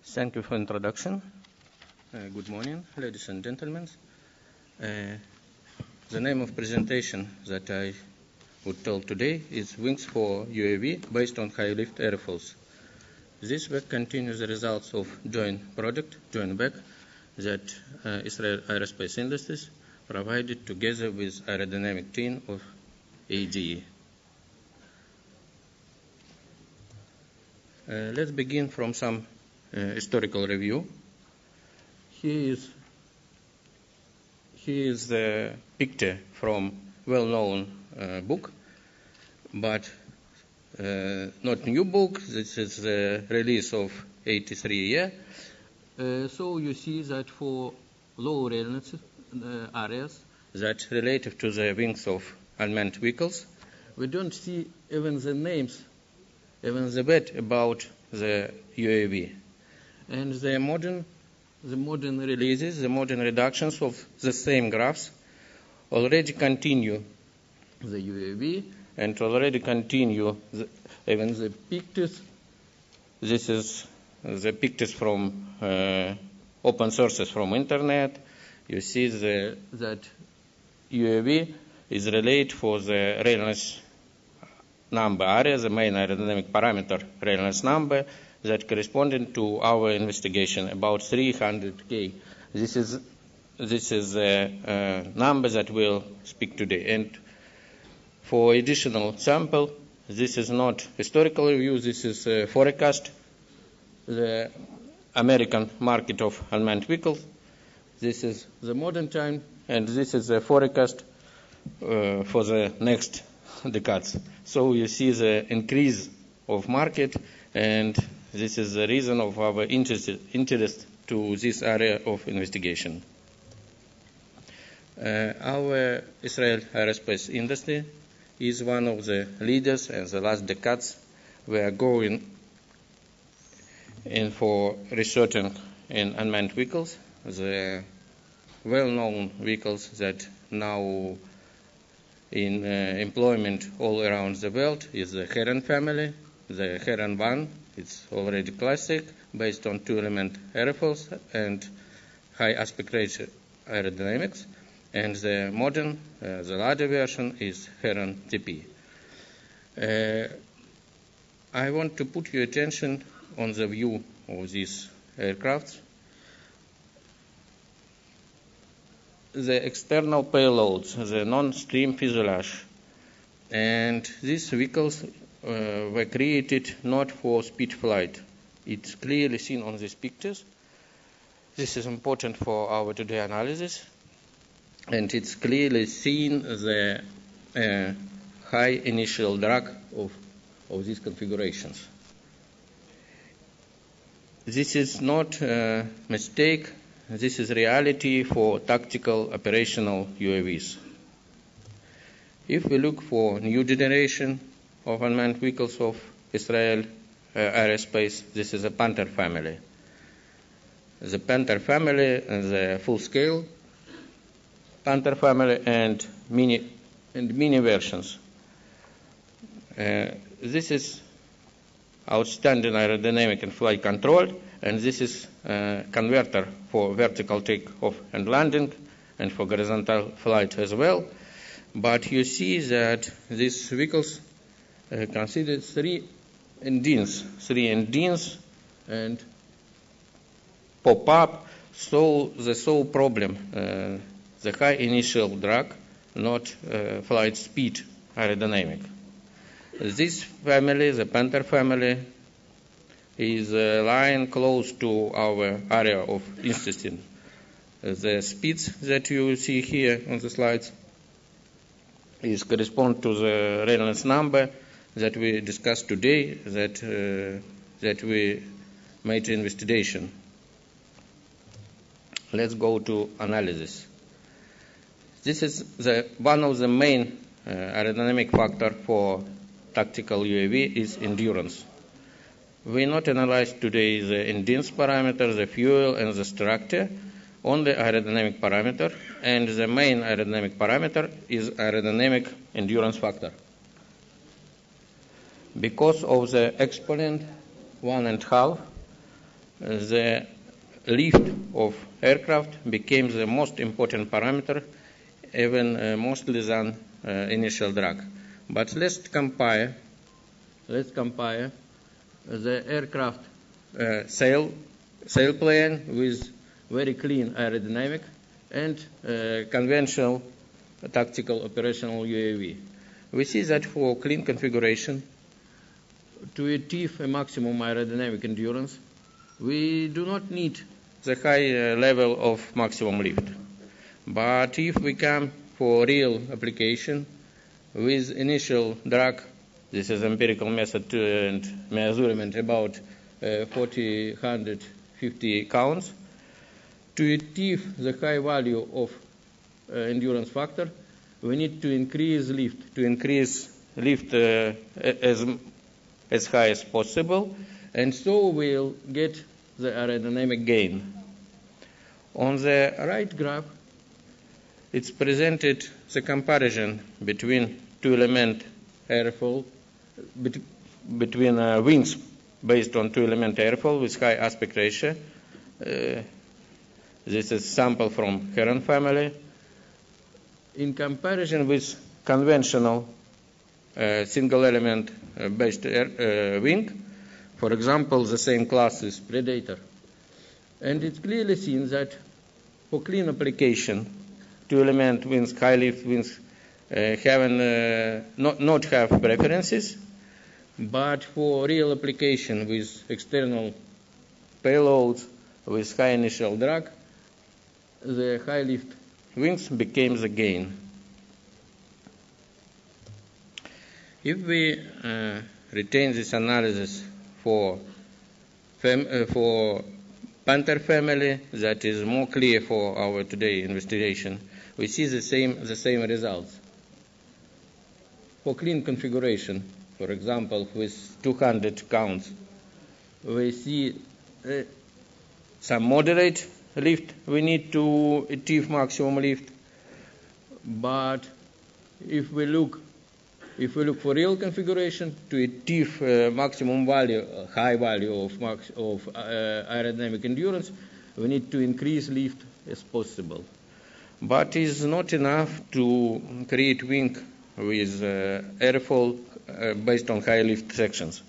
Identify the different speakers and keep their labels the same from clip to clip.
Speaker 1: Thank you for introduction. Good morning, ladies and gentlemen. The name of presentation that I would tell today is Wings for UAV based on high-lift aerofoils. This work continues the results of joint project, joint work, that Israel Aerospace Industries provided together with aerodynamic team of ADE. Let's begin from some historical review. Here is the picture from well-known book, but not new book. This is the release of 83 year. So you see that for low readiness areas that relative to the wings of unmanned vehicles, we don't see even the names, even the bit about the UAV. And the modern releases, the modern reductions of the same graphs already continue the UAV and already continue even the pictures. This is the pictures from open sources from internet. You see that UAV is related for the readiness number area, the main aerodynamic parameter readiness number, that corresponding to our investigation, about 300K. This is the number that we'll speak today. And for additional sample, this is not historical review, this is a forecast, the American market of unmanned vehicles. This is the modern time, and this is a forecast for the next decades. So you see the increase of market, and this is the reason of our interest to this area of investigation. Our Israel aerospace industry is one of the leaders, and the last decades we are going in for researching in unmanned vehicles, the well-known vehicles that now in employment all around the world is the Heron family, the Heron 1. It's already classic, based on two-element aerofoils and high aspect ratio aerodynamics. And the modern, the larger version is Heron TP. I want to put your attention on the view of these aircrafts. The external payloads, the non-stream fuselage, and these vehicles were created not for speed flight. It's clearly seen on these pictures. This is important for our today analysis, and it's clearly seen the high initial drag of these configurations. This is not a mistake. This is reality for tactical operational UAVs. If we look for new generation of unmanned vehicles of Israel aerospace, this is a Panther family. The Panther family, the full-scale Panther family, and mini versions. This is outstanding aerodynamic and flight control, and this is a converter for vertical takeoff and landing, and for horizontal flight as well. But you see that these vehicles consider three engines and pop up. So the sole problem, the high initial drag, not flight speed aerodynamic. This family, the Panther family, is lying close to our area of interest. The speeds that you see here on the slides is correspond to the readiness number that we discussed today, that we made investigation. Let's go to analysis. This is one of the main aerodynamic factor for tactical UAV is endurance. We not analyze today the engines parameter, the fuel, and the structure, only aerodynamic parameter, and the main aerodynamic parameter is aerodynamic endurance factor. Because of the exponent 1.5, the lift of aircraft became the most important parameter, even mostly than initial drag. But let's compare the aircraft sailplane with very clean aerodynamic and conventional tactical operational UAV. We see that for clean configuration, to achieve a maximum aerodynamic endurance, we do not need the high level of maximum lift. But if we come for real application with initial drag, this is empirical method and measurement about 150 counts, to achieve the high value of endurance factor, we need to increase lift as high as possible, and so we'll get the aerodynamic gain. On the right graph, it's presented the comparison between two-element airfoil, between wings based on two-element airfoil with high aspect ratio. This is sample from Heron family. In comparison with conventional single-element based wing, for example, the same class is Predator. And it's clearly seen that for clean application, two-element wings, high-lift wings not have preferences, but for real application with external payloads with high initial drag, the high-lift wings became the gain. If we retain this analysis for Panther family, that is more clear for our today investigation, we see the same results. For clean configuration, for example, with 200 counts, we see some moderate lift we need to achieve maximum lift. But if we look for real configuration to achieve maximum value, high value of aerodynamic endurance, we need to increase lift as possible. But it's not enough to create wing with airfoil based on high lift sections.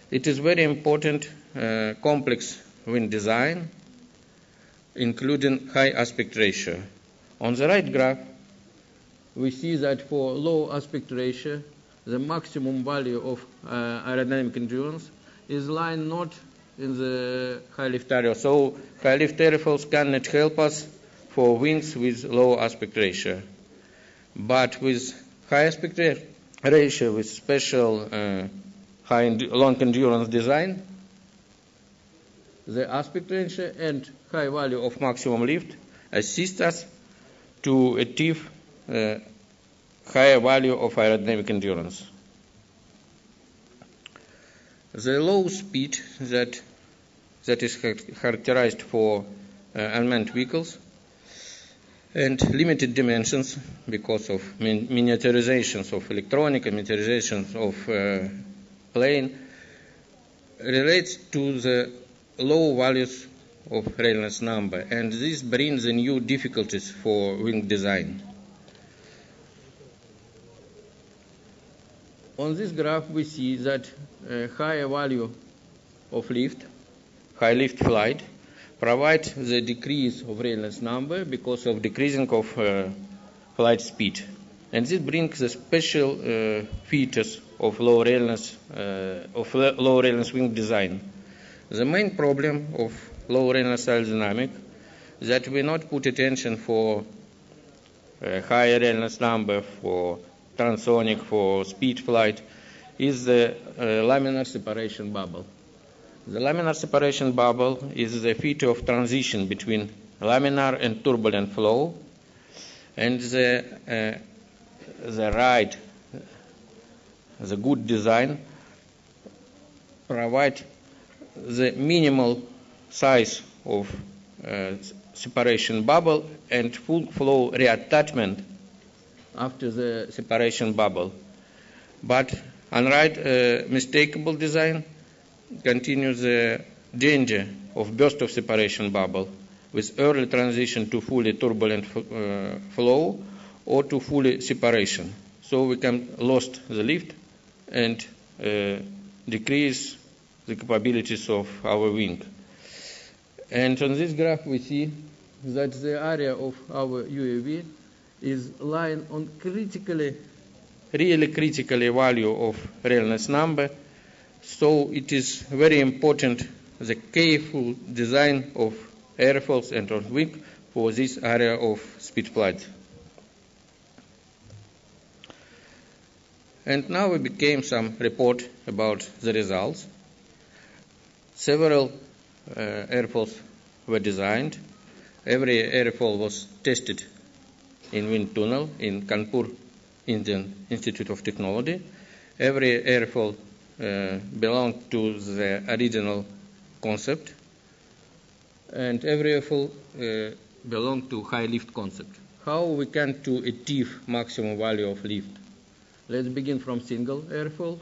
Speaker 1: It is very important complex wing design, including high aspect ratio. On the right graph, we see that for low aspect ratio, the maximum value of aerodynamic endurance is lying not in the high lift area. So high lift airfoils cannot help us for wings with low aspect ratio. But with high aspect ratio, with special long endurance design, the aspect ratio and high value of maximum lift assist us to achieve higher value of aerodynamic endurance. The low speed that is characterized for unmanned vehicles and limited dimensions because of miniaturizations of electronic and miniaturizations of plane relates to the low values of Reynolds number, and this brings the new difficulties for wing design. On this graph, we see that higher value of lift, high lift flight, provides the decrease of Reynolds number because of decreasing of flight speed. And this brings the special features of low Reynolds wing design. The main problem of low Reynolds aerodynamic is that we not put attention for higher Reynolds number, for transonic, for speed flight, is the laminar separation bubble. The laminar separation bubble is the feature of transition between laminar and turbulent flow, and the good design provide the minimal size of separation bubble and full flow reattachment after the separation bubble. But unmistakable design continues the danger of burst of separation bubble with early transition to fully turbulent flow or to fully separation. So we can lost the lift and decrease the capabilities of our wing. And on this graph we see that the area of our UAV is lying on really critically value of Reynolds number. So it is very important the careful design of airfoils and of wing for this area of speed flight. And now we became some report about the results. Several airfoils were designed. Every airfoil was tested in wind tunnel in Kanpur, Indian Institute of Technology. Every airfoil belonged to the original concept, and every airfoil belonged to high lift concept. How we can to achieve maximum value of lift? Let's begin from single airfoil.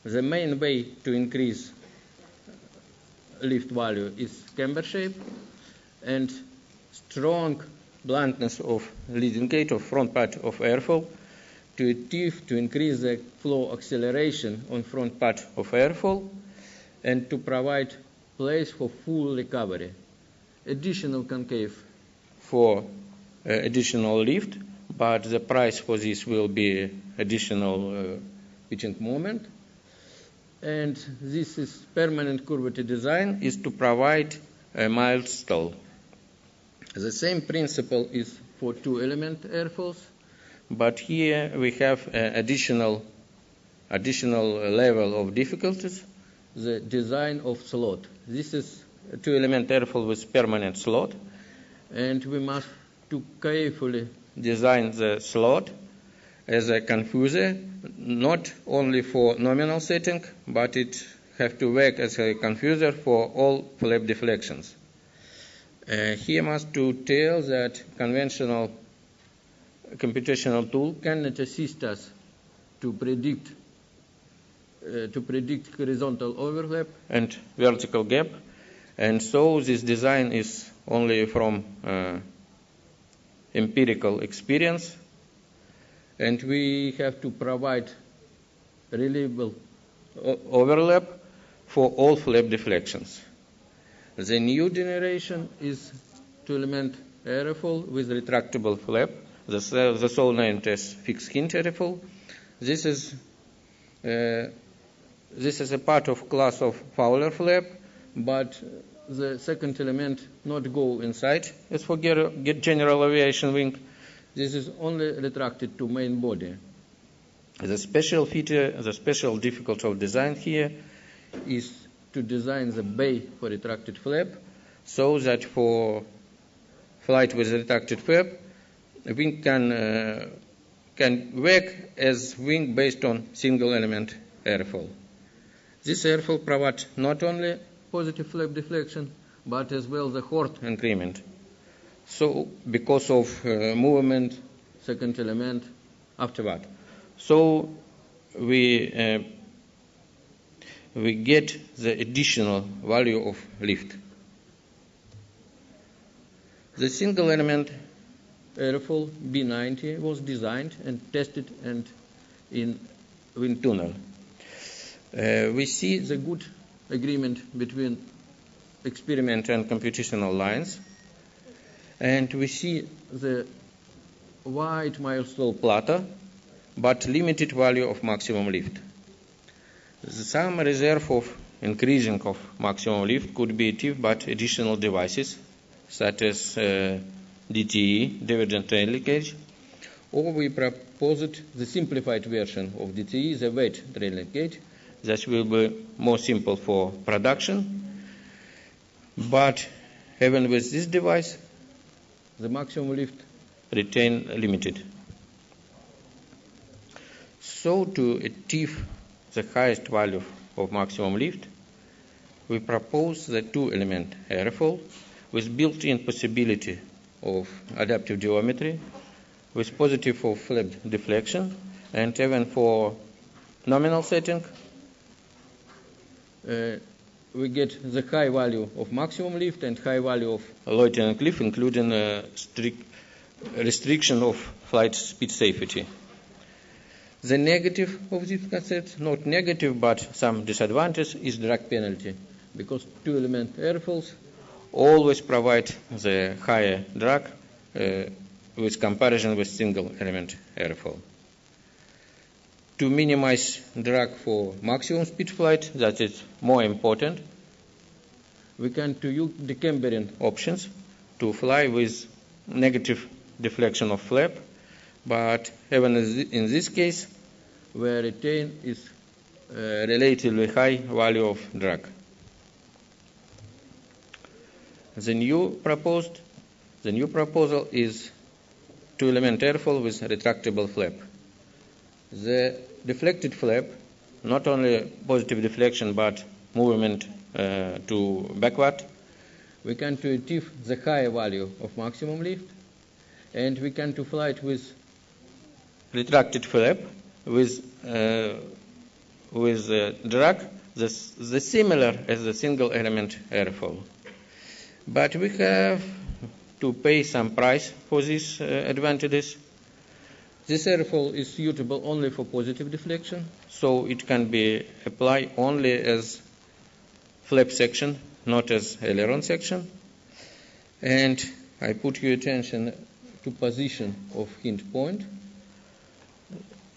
Speaker 1: The main way to increase lift value is camber shape and strong bluntness of leading gate of front part of airfoil to achieve to increase the flow acceleration on front part of airfoil and to provide place for full recovery. Additional concave for additional lift, but the price for this will be additional pitching moment. And this is permanent curvature design is to provide a mild stall. The same principle is for two element airfoils, but here we have additional level of difficulties, the design of slot. This is a two element airfoil with permanent slot, and we must to carefully design the slot as a confuser, not only for nominal setting, but it have to work as a confuser for all flap deflections. Here must to tell that conventional computational tool cannot assist us to predict horizontal overlap and vertical gap, and so this design is only from empirical experience, and we have to provide reliable overlap for all flap deflections. The new generation is two-element aerofoil with retractable flap, the so named as fixed hinge aerofoil. This is a part of class of Fowler flap, but the second element not go inside as for general aviation wing. This is only retracted to main body. The special feature, the special difficulty of design here is to design the bay for retracted flap so that for flight with retracted flap, wing can work as wing based on single element airfoil. This airfoil provides not only positive flap deflection, but as well the Hort increment. So because of movement, second element afterward. So we get the additional value of lift. The single element airfoil B90 was designed and tested and in wind tunnel. We see the good agreement between experiment and computational lines, and we see the wide milestone plateau, but limited value of maximum lift. Some reserve of increasing of maximum lift could be achieved by additional devices, such as DTE, divergent train leakage, or we proposed the simplified version of DTE, the weight train leakage, that will be more simple for production. But even with this device, the maximum lift retain limited. So to achieve the highest value of maximum lift, we propose the two-element airfoil with built-in possibility of adaptive geometry, with positive of flap deflection, and even for nominal setting, we get the high value of maximum lift and high value of loitering lift, including strict restriction of flight speed safety. The negative of this concept, not negative but some disadvantage, is drag penalty, because two-element airfoils always provide the higher drag with comparison with single-element airfoil. To minimize drag for maximum speed flight, that is more important, we can use decambering options to fly with negative deflection of flap, but even in this case, we retain is relatively high value of drag. The new proposal is two-element airfoil with retractable flap. The deflected flap, not only positive deflection but movement to backward, we can to achieve the higher value of maximum lift, and we can to fly it with retracted flap with drag the similar as the single element airfoil. But we have to pay some price for these advantages. This airfoil is suitable only for positive deflection, so it can be applied only as flap section, not as aileron section. And I put your attention to position of hinge point.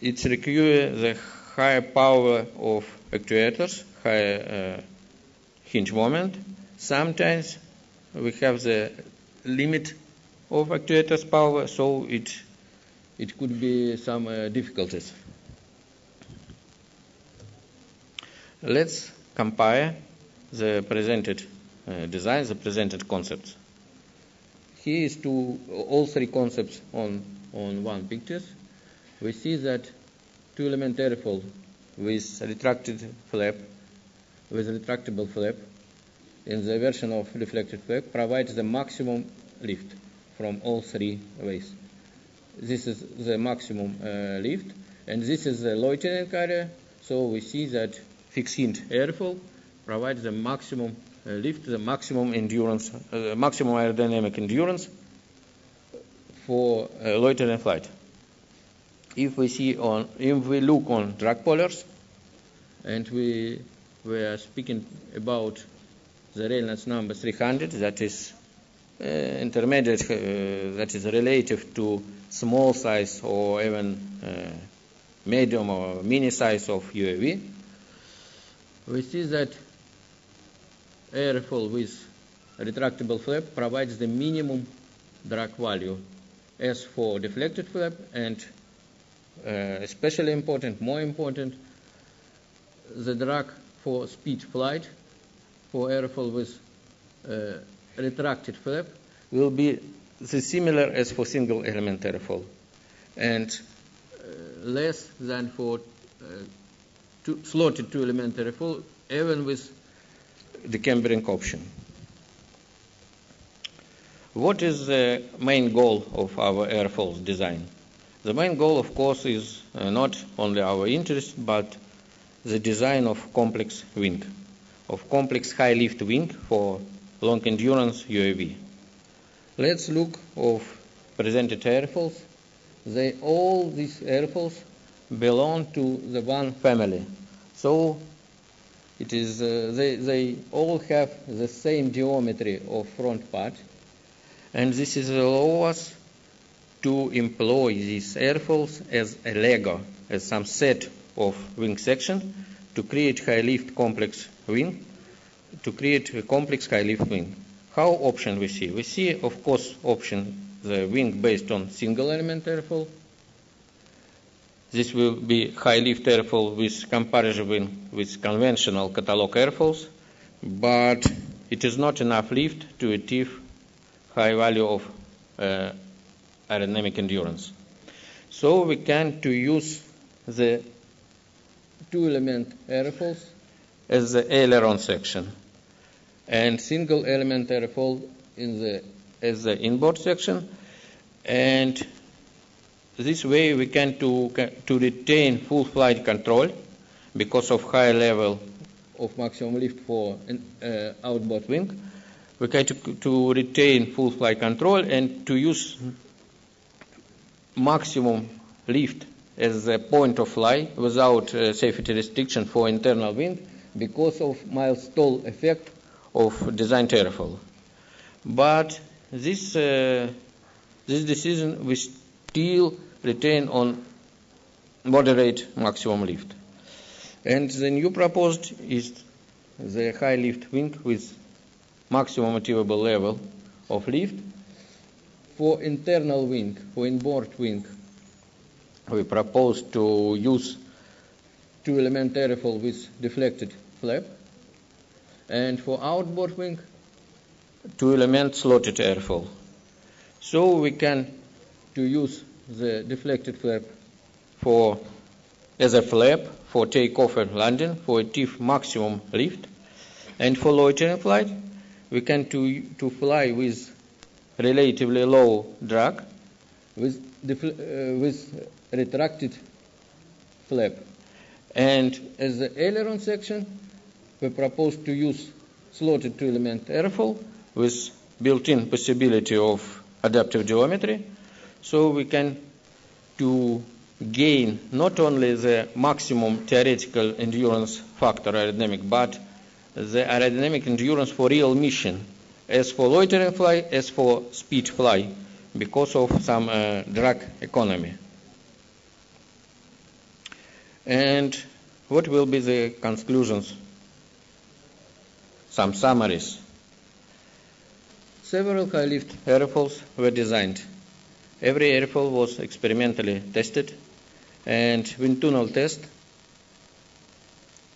Speaker 1: It requires the higher power of actuators, higher hinge moment. Sometimes we have the limit of actuators power, so it could be some difficulties. Let's compare the presented designs, the presented concepts. Here is all three concepts on one picture. We see that two-element airfoil with retractable flap in the version of reflected flap provides the maximum lift from all three ways. This is the maximum lift, and this is the loitering area. So we see that fixed hinge airfoil provides the maximum lift, the maximum endurance, maximum aerodynamic endurance for loitering flight. If we look on drag polars, and we are speaking about the Reynolds number 300, that is intermediate, that is relative to small size or even medium or mini size of UAV, we see that airfoil with retractable flap provides the minimum drag value as for deflected flap, and especially important, more important, the drag for speed flight for airfoil with retracted flap will be similar as for single element airfoil, and less than for slotted two-element airfoil, even with the cambering option. What is the main goal of our airfoil design? The main goal, of course, is not only our interest, but the design of complex wing, of complex high lift wing for long endurance UAV. Let's look of presented airfoils. All these airfoils belong to the one family. So it is they all have the same geometry of front part, and this is allow us to employ these airfoils as a Lego, as some set of wing section to create high lift complex wing, to create a complex high lift wing. How option we see? We see, of course, option the wing based on single element airfoil. This will be high lift airfoil with comparison with conventional catalog airfoils, but it is not enough lift to achieve high value of aerodynamic endurance. So we can to use the two-element airfoils as the aileron section, and single element airfoil as the inboard section, and this way we can to retain full flight control because of high level of maximum lift for outboard wing. We try to retain full flight control and to use maximum lift as the point of fly without safety restriction for internal wind because of mild stall effect of designed airfoil. But this decision we still retain on moderate maximum lift. And the new proposed is the high lift wing with maximum achievable level of lift. For internal wing, for inboard wing, we propose to use two-element airfoil with deflected flap. And for outboard wing, two-element slotted airfoil. So we can to use the deflected flap as a flap for takeoff and landing for achieve maximum lift. And for loitering flight, we can to fly with relatively low drag with retracted flap. And as the aileron section, we propose to use slotted two-element airfoil with built-in possibility of adaptive geometry, so we can to gain not only the maximum theoretical endurance factor aerodynamic, but the aerodynamic endurance for real mission, as for loitering fly, as for speed fly, because of some drag economy. And what will be the conclusions? Some summaries. Several high-lift airfoils were designed. Every airfoil was experimentally tested, and wind tunnel test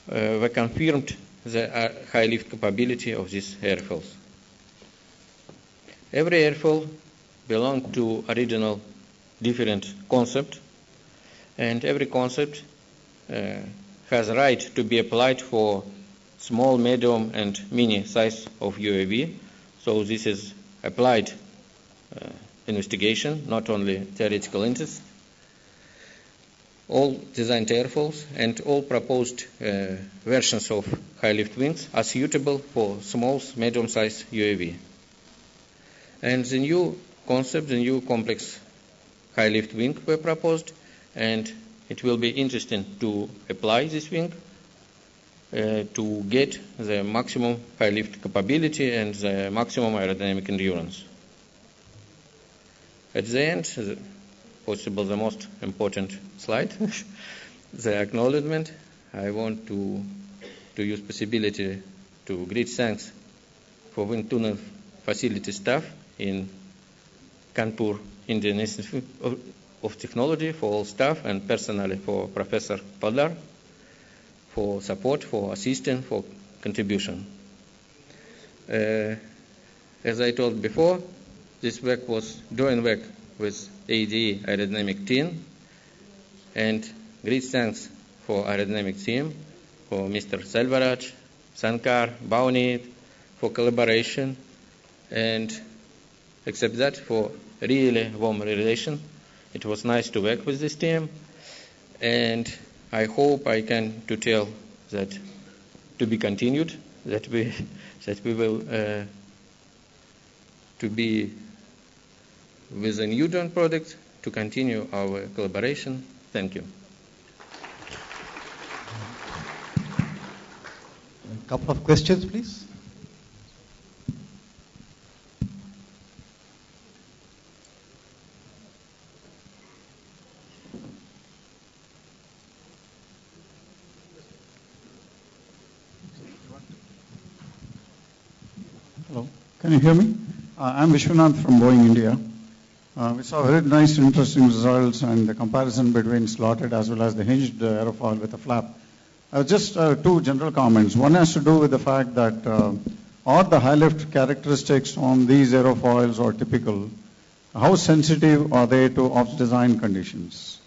Speaker 1: were confirmed the high-lift capability of these airfoils. Every airfoil belonged to original different concept, and every concept has right to be applied for small, medium, and mini size of UAV. So this is applied investigation, not only theoretical interest. All designed airfoils and all proposed versions of high-lift wings are suitable for small, medium-sized UAV. And the new concept, the new complex high-lift wing were proposed, and it will be interesting to apply this wing to get the maximum high-lift capability and the maximum aerodynamic endurance. At the end, possible the most important slide, the acknowledgement. I want to use possibility to great thanks for wind tunnel facility staff in Kanpur Indian Institute of Technology, for all staff, and personally for Professor Padar, for support, for assistance, for contribution. As I told before, this work was joint work with ADE aerodynamic team, and great thanks for aerodynamic team, for Mr. Selvaraj, Sankar, Baunit, for collaboration, and except that, for really warm relation. It was nice to work with this team, and I hope I can to tell that to be continued, that we will to be with a new joint product to continue our collaboration. Thank you.
Speaker 2: A couple of questions, please.
Speaker 3: Hello, can you hear me? I'm Vishwanath from Boeing, India. We saw very nice, interesting results and the comparison between slotted as well as the hinged aerofoil with a flap. Just two general comments. One has to do with the fact that all the high lift characteristics on these aerofoils are typical. How sensitive are they to off-design conditions?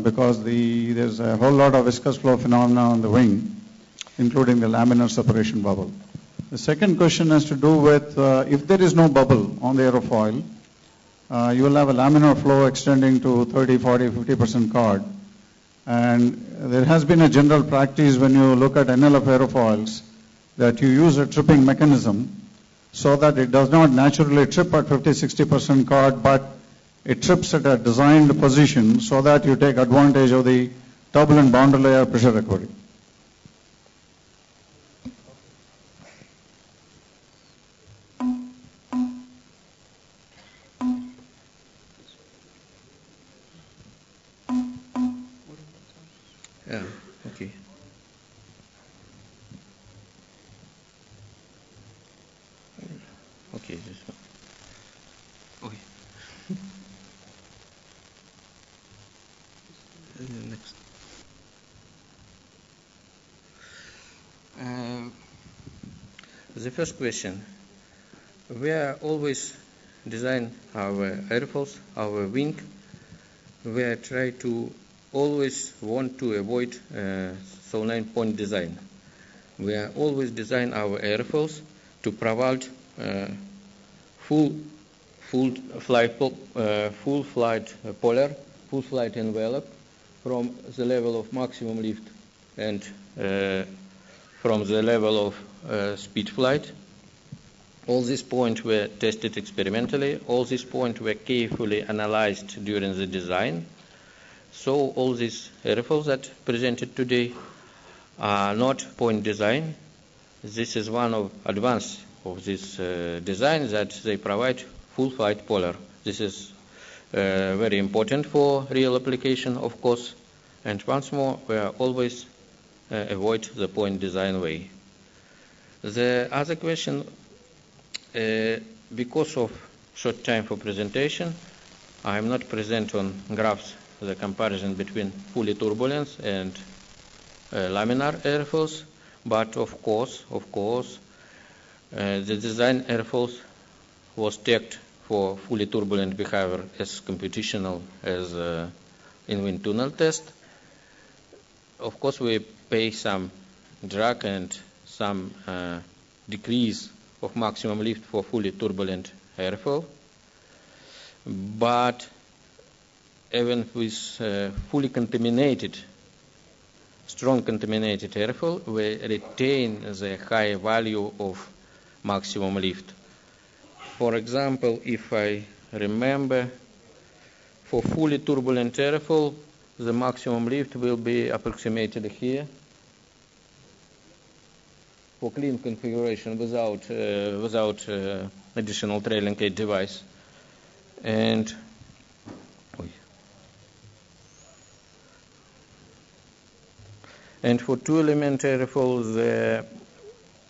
Speaker 3: Because there's a whole lot of viscous flow phenomena on the wing, including the laminar separation bubble. The second question has to do with if there is no bubble on the aerofoil, you will have a laminar flow extending to 30, 40, 50% chord. And there has been a general practice when you look at NLF aerofoils that you use a tripping mechanism so that it does not naturally trip at 50-60% chord, but it trips at a designed position so that you take advantage of the turbulent boundary layer pressure recovery.
Speaker 1: Yeah, okay. Okay, this one. Okay. Next. The first question. We are always design our airfoils, our wing. We are try to always want to avoid solenoid point design. We are always design our airfoils to provide full flight envelope from the level of maximum lift and from the level of speed flight. All these points were tested experimentally. All these points were carefully analyzed during the design. So all these airfoils that presented today are not point design. This is one of advance of this design that they provide full flight polar. This is very important for real application, of course. And once more, we are always avoid the point design way. The other question, because of short time for presentation, I am not present on graphs the comparison between fully turbulent and laminar airfoils, but of course, the design airfoils was checked for fully turbulent behavior as computational as in wind tunnel test. Of course, we pay some drag and some decrease of maximum lift for fully turbulent airfoil, but even with fully contaminated, strong contaminated airfoil, we retain the high value of maximum lift. For example, if I remember, for fully turbulent airfoil, the maximum lift will be approximated here. For clean configuration without additional trailing edge device. And for two-element airfoil, there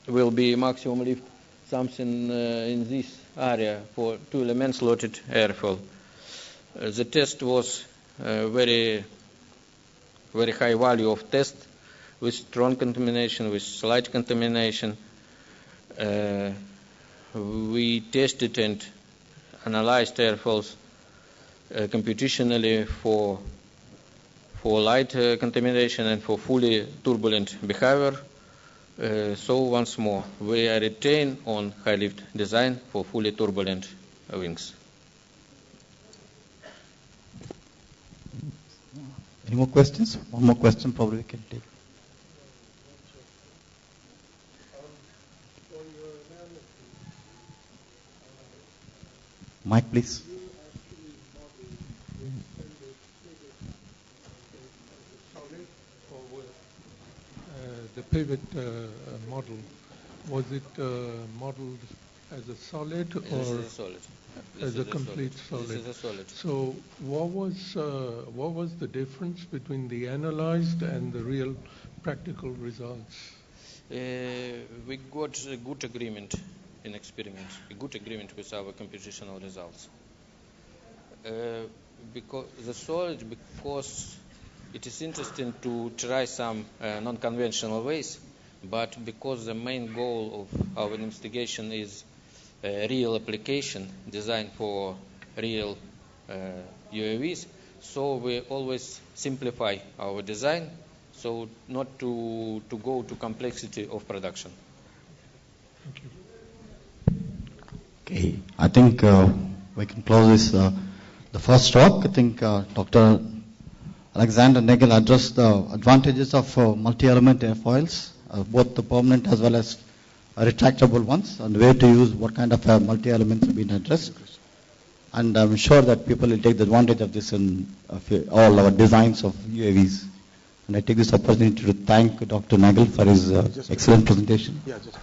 Speaker 1: will be maximum lift something in this area for two-element slotted airfoil. The test was very high value of test with strong contamination, with slight contamination. We tested and analyzed airfoils computationally for light contamination and for fully turbulent behavior. So once more, we are retained on high lift design for fully turbulent wings.
Speaker 2: Any more questions? One more question probably we can take. Mike, please.
Speaker 4: The pivot model, was it modeled as a solid or as a complete solid?
Speaker 1: This is a solid.
Speaker 4: So what was the difference between the analyzed and the real practical results?
Speaker 1: We got a good agreement in experiment, a good agreement with our computational results. Because the solid, because it is interesting to try some non-conventional ways, but because the main goal of our investigation is real application designed for real UAVs, so we always simplify our design, so not to go to complexity of production.
Speaker 4: Thank you.
Speaker 2: Okay, I think we can close this. The first talk, I think Dr. Alexander Nagel addressed the advantages of multi-element airfoils, both the permanent as well as retractable ones, and where to use what kind of multi-elements have been addressed. And I'm sure that people will take the advantage of this in all our designs of UAVs. And I take this opportunity to thank Dr. Nagel for his excellent presentation.
Speaker 5: Yeah, just